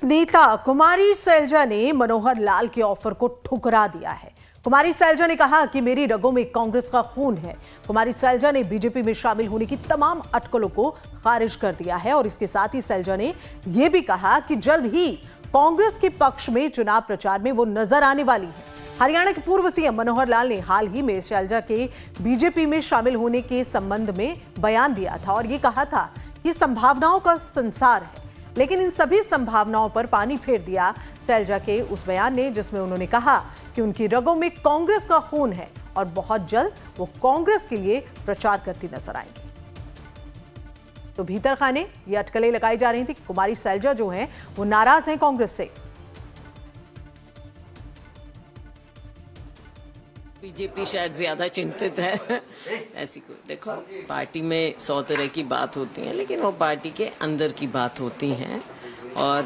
नेता कुमारी सैलजा ने मनोहर लाल के ऑफर को ठुकरा दिया है। कुमारी सैलजा ने कहा कि मेरी रगों में कांग्रेस का खून है। कुमारी सैलजा ने बीजेपी में शामिल होने की तमाम अटकलों को खारिज कर दिया है और इसके साथ ही सैलजा ने यह भी कहा कि जल्द ही कांग्रेस के पक्ष में चुनाव प्रचार में वो नजर आने वाली है। हरियाणा के पूर्व सीएम मनोहर लाल ने हाल ही में सैलजा के बीजेपी में शामिल होने के संबंध में बयान दिया था और ये कहा था कि संभावनाओं का संसार है, लेकिन इन सभी संभावनाओं पर पानी फेर दिया सैलजा के उस बयान ने, जिसमें उन्होंने कहा कि उनकी रगों में कांग्रेस का खून है और बहुत जल्द वो कांग्रेस के लिए प्रचार करती नजर आएंगी। तो भीतर खाने ये अटकलें लगाई जा रही थी कि कुमारी सैलजा जो हैं वो नाराज हैं कांग्रेस से। बीजेपी शायद ज्यादा चिंतित है। ऐसी कोई देखो, पार्टी में 100 तरह की बात होती है, लेकिन वो पार्टी के अंदर की बात होती हैं और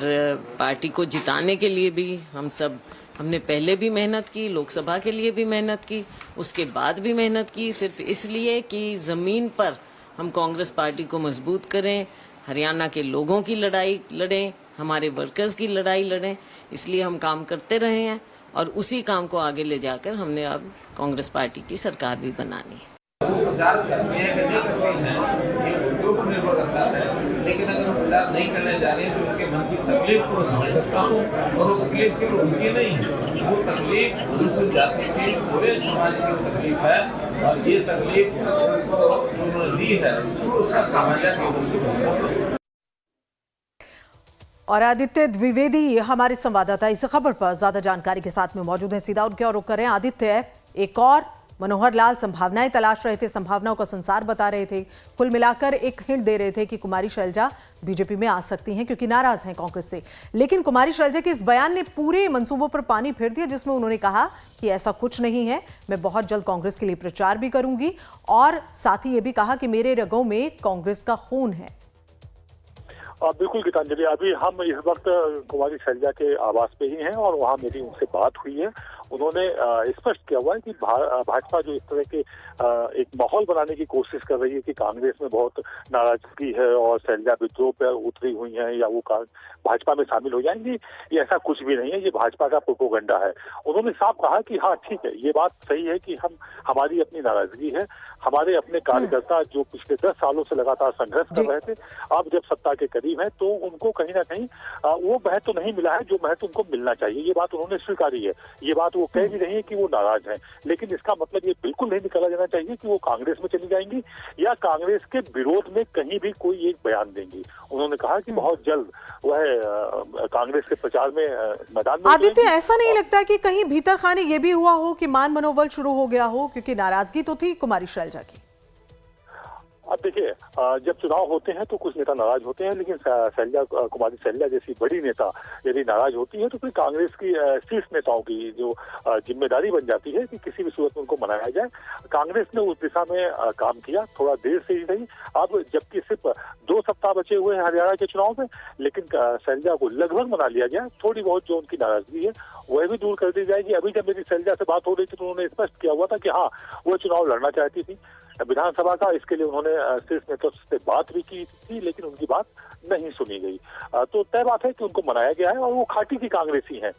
पार्टी को जिताने के लिए भी हमने पहले भी मेहनत की, लोकसभा के लिए भी मेहनत की, उसके बाद भी मेहनत की, सिर्फ इसलिए कि जमीन पर हम कांग्रेस पार्टी को मजबूत करें, हरियाणा के लोगों की लड़ाई लड़ें, हमारे वर्कर्स की लड़ाई लड़ें। इसलिए हम काम करते रहे हैं और उसी काम को आगे ले जाकर हमने अब कांग्रेस पार्टी की सरकार भी बनानी है। वो प्रचार करते हैं कि नहीं करते हैं, ये उद्योग पर निर्भर करता है, लेकिन अगर वो प्रचार नहीं करने जा रहे हैं तो उनके मन की तकलीफ को समझ सकता हूँ और वो तकलीफ केवल उनकी नहीं है, वो तकलीफ अनुसूचित जाति के पूरे समाज की तकलीफ है और ये तकलीफ जो उन्होंने दी है उसका खामियाजा केवल से होगा। और आदित्य द्विवेदी हमारे संवाददाता इस खबर पर ज्यादा जानकारी के साथ में मौजूद हैं। सीधा उनके और रुख करें। आदित्य, एक और मनोहर लाल संभावनाएं तलाश रहे थे, संभावनाओं का संसार बता रहे थे, कुल मिलाकर एक हिंट दे रहे थे कि कुमारी सैलजा बीजेपी में आ सकती हैं क्योंकि नाराज हैं कांग्रेस से। लेकिन कुमारी सैलजा के इस बयान ने पूरे मंसूबों पर पानी फेर दिया, जिसमें उन्होंने कहा कि ऐसा कुछ नहीं है, मैं बहुत जल्द कांग्रेस के लिए प्रचार भी करूंगी और साथ ही ये भी कहा कि मेरे रगों में कांग्रेस का खून है। बिल्कुल गीतांजलि, अभी हम इस वक्त कुमारी सैलजा के आवास पे ही हैं और वहाँ मेरी उनसे बात हुई है। उन्होंने स्पष्ट किया हुआ है कि भाजपा जो इस तरह के एक माहौल बनाने की कोशिश कर रही है कि कांग्रेस में बहुत नाराजगी है और सैलजा विद्रोह पर उतरी हुई हैं या वो भाजपा में शामिल हो जाएंगी, ये ऐसा कुछ भी नहीं है, ये भाजपा का प्रोपोगंडा है। उन्होंने साफ कहा कि हाँ ठीक है, ये बात सही है कि हमारी अपनी नाराजगी है, हमारे अपने कार्यकर्ता जो पिछले 10 सालों से लगातार संघर्ष कर रहे थे, अब जब सत्ता के करीब है तो उनको कहीं ना कहीं वो महत्व नहीं मिला है जो महत्व उनको मिलना चाहिए। ये बात उन्होंने स्वीकारी है, ये बात वो कह भी रही है कि वो नाराज हैं, लेकिन इसका मतलब ये बिल्कुल नहीं निकाला जाना चाहिए कि वो कांग्रेस में चली जाएंगी या कांग्रेस के विरोध में कहीं भी कोई एक बयान देंगी। उन्होंने कहा कि बहुत जल्द वह कांग्रेस के प्रचार में मैदान में। आदित्य, ऐसा नहीं लगता कि कहीं भीतर खाने ये भी हुआ हो कि मान मनोबल शुरू हो गया हो, क्योंकि नाराजगी तो थी कुमारी सैलजा की। अब देखिए, जब चुनाव होते हैं तो कुछ नेता नाराज होते हैं, लेकिन कुमारी सैलजा जैसी बड़ी नेता यदि नाराज होती है तो फिर कांग्रेस की शीर्ष नेताओं की जो जिम्मेदारी बन जाती है कि किसी भी सूरत में उनको मनाया जाए। कांग्रेस ने उस दिशा में काम किया, थोड़ा देर से ही सही। अब जबकि सिर्फ 2 सप्ताह बचे हुए हैं हरियाणा के चुनाव में, लेकिन सैलजा को लगभग मना लिया गया। थोड़ी बहुत जो उनकी नाराजगी है वह भी दूर कर दी जाएगी। अभी जब मेरी सैलजा से बात हो रही थी तो उन्होंने स्पष्ट किया हुआ था कि हाँ, वो चुनाव लड़ना चाहती थी विधानसभा का। इसके लिए उन्होंने शीर्ष नेतृत्व से बात भी की थी, लेकिन उनकी बात नहीं सुनी गई। तो तय बात है कि उनको मनाया गया है और वो खाटी की कांग्रेसी हैं।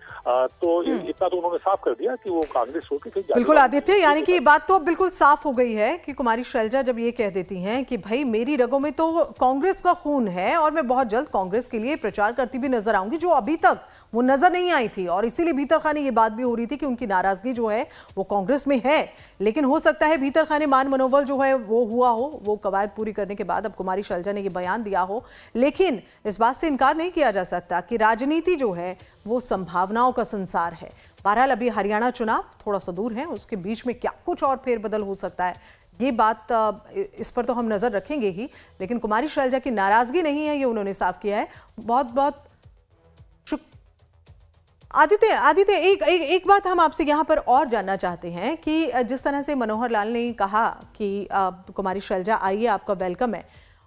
तो इतना तो उन्होंने साफ कर दिया कि वो कांग्रेस छोड़ के कहीं। बिल्कुल आदित्य, यानी कि बात तो अब बिल्कुल साफ हो गई है कि कुमारी सैलजा जब ये कह देती हैं कि भाई मेरी रगों में तो कांग्रेस का खून है और मैं बहुत जल्द कांग्रेस के लिए प्रचार करती भी नजर आऊंगी, जो अभी तक वो नजर नहीं आई थी। और इसीलिए भीतर खाने ये बात भी हो रही थी कि उनकी नाराजगी जो है वो कांग्रेस में है, लेकिन हो सकता है भीतर खाने मान मनोबल जो है वो हुआ हो, वो कवायद पूरी करने के बाद अब कुमारी सैलजा ने ये बयान दिया हो। लेकिन इस बात से इनकार नहीं किया जा सकता कि राजनीति जो है वो संभावनाओं का संसार है। बहरहाल अभी हरियाणा चुनाव थोड़ा सा दूर है, उसके बीच में क्या कुछ और फेरबदल हो सकता है, ये बात इस पर तो हम नजर रखेंगे ही। लेकिन कुमारी सैलजा की नाराजगी नहीं है, ये उन्होंने साफ किया है। बहुत बहुत आदित्य, एक बात हम आपसे यहाँ पर और जानना चाहते हैं कि जिस तरह से मनोहर लाल ने कहा कि कुमारी सैलजा आइए, आपका वेलकम है,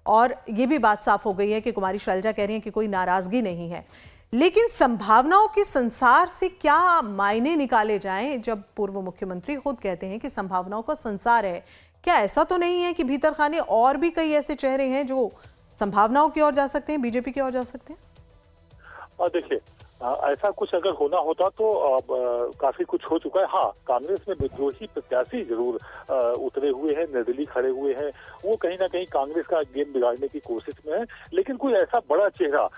और ये भी बात साफ हो गई है कि कुमारी सैलजा कह रही हैं कि कोई नाराजगी नहीं है, लेकिन संभावनाओं के संसार से क्या मायने निकाले जाएं जब पूर्व मुख्यमंत्री खुद कहते हैं कि संभावनाओं का संसार है? क्या ऐसा तो नहीं है कि भीतर खाने और भी कई ऐसे चेहरे हैं जो संभावनाओं की ओर जा सकते हैं, बीजेपी की ओर जा सकते हैं? और देखिए ऐसा कुछ अगर होना होता तो काफी कुछ हो चुका है। हाँ, कांग्रेस में विद्रोही प्रत्याशी जरूर उतरे हुए हैं, निर्दलीय खड़े हुए हैं। वो कहीं ना कहीं कांग्रेस का गेम बिगाड़ने की कोशिश में है, लेकिन कोई ऐसा बड़ा चेहरा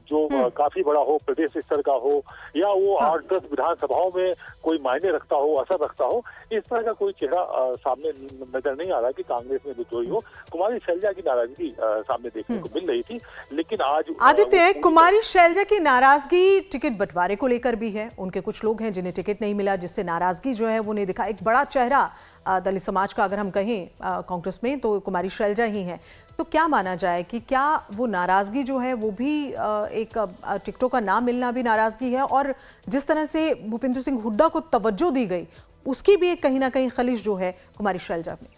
जो काफी बड़ा हो, प्रदेश स्तर का हो, या वो 8-10 विधानसभाओं में कोई मायने रखता हो, असर रखता हो, इस तरह का कोई चेहरा सामने नजर नहीं आ रहा कि कांग्रेस में विद्रोही हो। कुमारी शैलजा की नाराजगी सामने देखने को मिल रही थी, लेकिन आज आदित्य, कुमारी शैलजा की नाराजगी टिकट बंटवारे को लेकर भी है। उनके कुछ लोग हैं जिन्हें टिकट नहीं मिला, जिससे नाराजगी जो है वो नहीं दिखा। एक बड़ा चेहरा दलित समाज का अगर हम कहें कांग्रेस में तो कुमारी शैलजा ही हैं। तो क्या माना जाए कि क्या वो नाराजगी जो है वो भी एक टिकटों का ना मिलना भी नाराजगी है, और जिस तरह से भूपेंद्र सिंह हुड्डा को तवज्जो दी गई उसकी भी एक कहीं ना कहीं खलिश जो है कुमारी शैलजा में?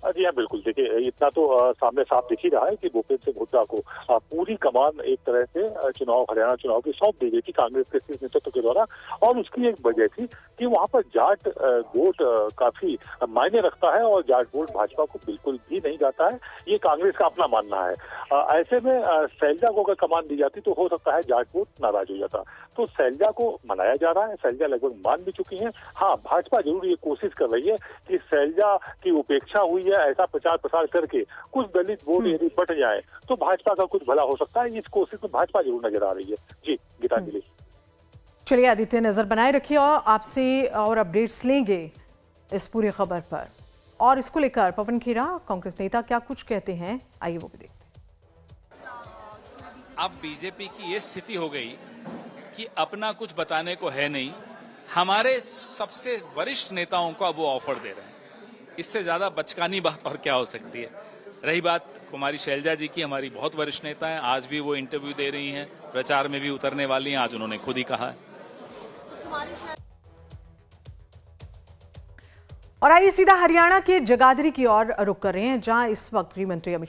जी हाँ, बिल्कुल। देखिए, इतना तो सामने साफ दिख ही रहा है कि भूपेंद्र सिंह हुड्डा को पूरी कमान एक तरह से हरियाणा चुनाव की सौंप दी गई थी कांग्रेस के शीर्ष नेतृत्व के द्वारा। और उसकी एक वजह थी कि वहां पर जाट वोट काफी मायने रखता है, और जाट वोट भाजपा को बिल्कुल भी नहीं जाता है, ये कांग्रेस का अपना मानना है। ऐसे में शैलजा को अगर कमान दी जाती तो हो सकता है जाट वोट नाराज हो जाता। तो शैलजा को मनाया जा रहा है, शैलजा लगभग मान भी चुकी है। हाँ, भाजपा जरूर ये कोशिश कर रही है कि शैलजा की उपेक्षा हुई, ऐसा प्रचार प्रसार करके कुछ दलित वोट यदि बट जाए तो भाजपा का कुछ भला हो सकता है। इस कोशिश में भाजपा जरूर नजर आ रही है। जी गीतांजलि। चलिए आदित्य, नजर बनाए रखिए और आपसे और अपडेट्स लेंगे इस पूरी खबर पर। और इसको लेकर पवन खेड़ा कांग्रेस नेता क्या कुछ कहते हैं, आइए वो भी देखते हैं। अब बीजेपी की ये स्थिति हो गई कि अपना कुछ बताने को है नहीं, हमारे सबसे वरिष्ठ नेताओं को अब वो ऑफर दे रहे हैं। इससे ज्यादा बचकानी बात और क्या हो सकती है। रही बात कुमारी शैलजा जी की, हमारी बहुत वरिष्ठ नेता हैं, आज भी वो इंटरव्यू दे रही हैं, प्रचार में भी उतरने वाली हैं, आज उन्होंने खुद ही कहा है। और आइए सीधा हरियाणा के जगाधरी की ओर रुख कर रहे हैं, जहां इस वक्त गृह मंत्री अमित